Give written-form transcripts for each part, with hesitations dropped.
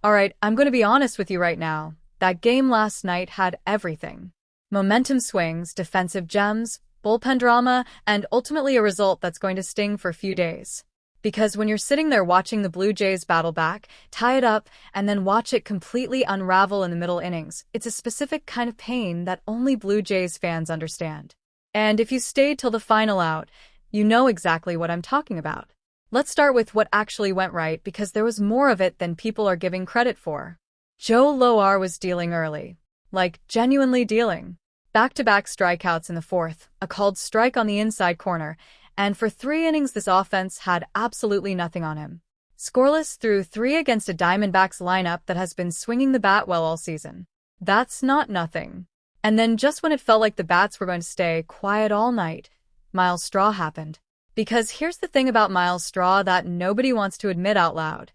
Alright, I'm going to be honest with you right now. That game last night had everything. Momentum swings, defensive gems, bullpen drama, and ultimately a result that's going to sting for a few days. Because when you're sitting there watching the Blue Jays battle back, tie it up, and then watch it completely unravel in the middle innings, it's a specific kind of pain that only Blue Jays fans understand. And if you stayed till the final out, you know exactly what I'm talking about. Let's start with what actually went right because there was more of it than people are giving credit for. Joe Lowour was dealing early. Like, genuinely dealing. Back-to-back strikeouts in the fourth, a called strike on the inside corner, and for 3 innings this offense had absolutely nothing on him. Scoreless through 3 against a Diamondbacks lineup that has been swinging the bat well all season. That's not nothing. And then just when it felt like the bats were going to stay quiet all night, Myles Straw happened. Because here's the thing about Myles Straw that nobody wants to admit out loud.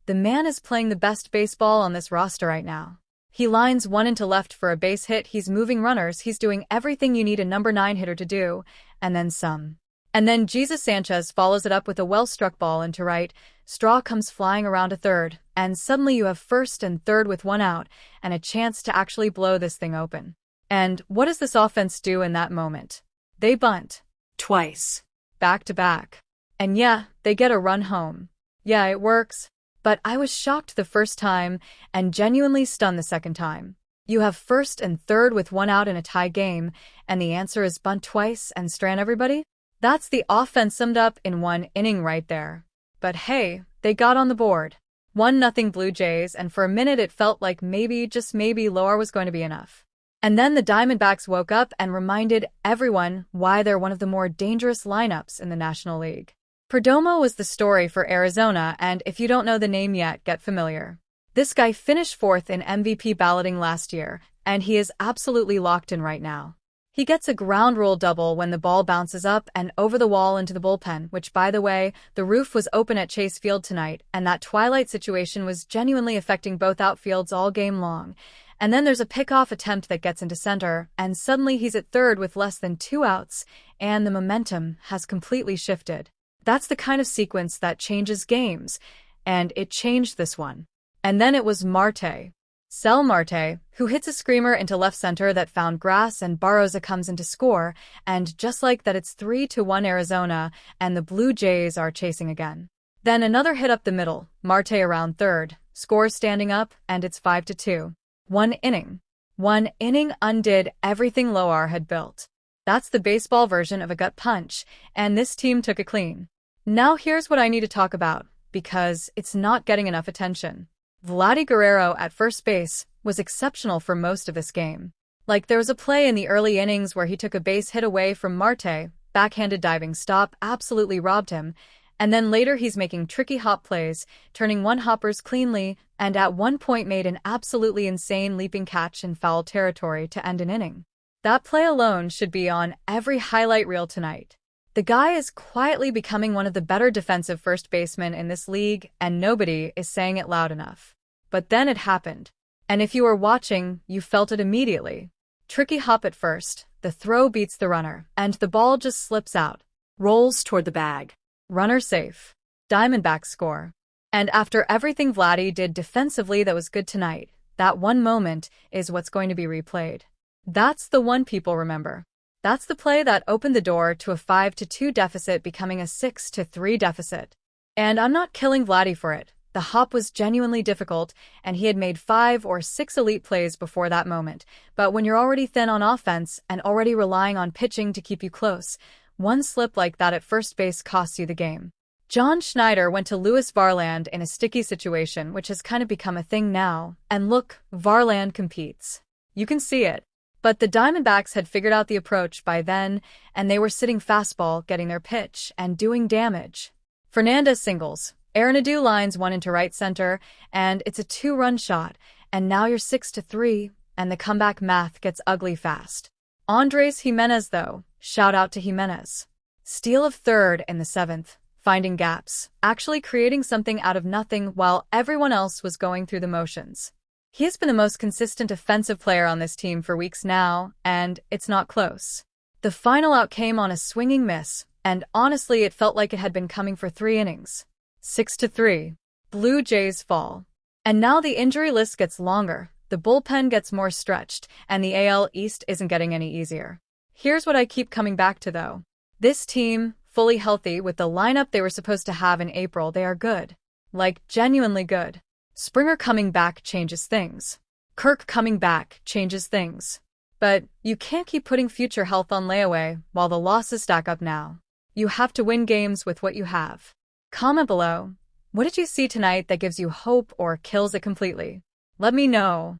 The man is playing the best baseball on this roster right now. He lines one into left for a base hit, he's moving runners, he's doing everything you need a number 9 hitter to do, and then some. And then Jesus Sanchez follows it up with a well-struck ball into right, Straw comes flying around to third, and suddenly you have first and third with 1 out, and a chance to actually blow this thing open. And what does this offense do in that moment? They bunt. Twice. Back to back. And yeah, they get a run home. Yeah, it works. But I was shocked the first time and genuinely stunned the second time. You have first and third with 1 out in a tie game, and the answer is bunt twice and strand everybody? That's the offense summed up in 1 inning right there. But hey, they got on the board. 1-0 Blue Jays, and for a minute it felt like maybe, just maybe, Lowour was going to be enough. And then the Diamondbacks woke up and reminded everyone why they're one of the more dangerous lineups in the National League. Perdomo was the story for Arizona, and if you don't know the name yet, get familiar. This guy finished 4th in MVP balloting last year, and he is absolutely locked in right now. He gets a ground rule double when the ball bounces up and over the wall into the bullpen, which, by the way, the roof was open at Chase Field tonight, and that twilight situation was genuinely affecting both outfields all game long. And then there's a pickoff attempt that gets into center, and suddenly he's at third with less than 2 outs, and the momentum has completely shifted. That's the kind of sequence that changes games, and it changed this one. And then it was Marte. Sell Marte, who hits a screamer into left center that found grass, and Barroza comes in to score, and just like that it's 3-1 Arizona, and the Blue Jays are chasing again. Then another hit up the middle, Marte around third, scores standing up, and it's 5-2. 1 inning. 1 inning undid everything Lowour had built. That's the baseball version of a gut punch, and this team took it clean. Now here's what I need to talk about, because it's not getting enough attention. Vladdy Guerrero at first base was exceptional for most of this game. Like, there was a play in the early innings where he took a base hit away from Marte, backhanded diving stop absolutely robbed him, and then later he's making tricky hop plays, turning one hoppers cleanly, and at one point made an absolutely insane leaping catch in foul territory to end an inning. That play alone should be on every highlight reel tonight. The guy is quietly becoming one of the better defensive first basemen in this league, and nobody is saying it loud enough. But then it happened. And if you were watching, you felt it immediately. Tricky hop at first, the throw beats the runner, and the ball just slips out. Rolls toward the bag. Runner safe. Diamondbacks score. And after everything Vladdy did defensively that was good tonight, that one moment is what's going to be replayed. That's the one people remember. That's the play that opened the door to a 5-2 deficit becoming a 6-3 deficit. And I'm not killing Vladdy for it. The hop was genuinely difficult, and he had made 5 or 6 elite plays before that moment. But when you're already thin on offense and already relying on pitching to keep you close, one slip like that at first base costs you the game. John Schneider went to Lewis Varland in a sticky situation, which has kind of become a thing now. And look, Varland competes. You can see it. But the Diamondbacks had figured out the approach by then, and they were sitting fastball, getting their pitch, and doing damage. Fernandez singles. Arenado lines one into right center, and it's a 2-run shot, and now you're 6-3, and the comeback math gets ugly fast. Andres Jimenez, though, shout out to Jimenez. Steal of third in the 7th, finding gaps, actually creating something out of nothing while everyone else was going through the motions. He has been the most consistent offensive player on this team for weeks now, and it's not close. The final out came on a swinging miss, and honestly it felt like it had been coming for 3 innings. 6-3. Blue Jays fall. And now the injury list gets longer, the bullpen gets more stretched, and the AL East isn't getting any easier. Here's what I keep coming back to though. This team, fully healthy with the lineup they were supposed to have in April, they are good. Like, genuinely good. Springer coming back changes things. Kirk coming back changes things. But you can't keep putting future health on layaway while the losses stack up now. You have to win games with what you have. Comment below. What did you see tonight that gives you hope or kills it completely? Let me know.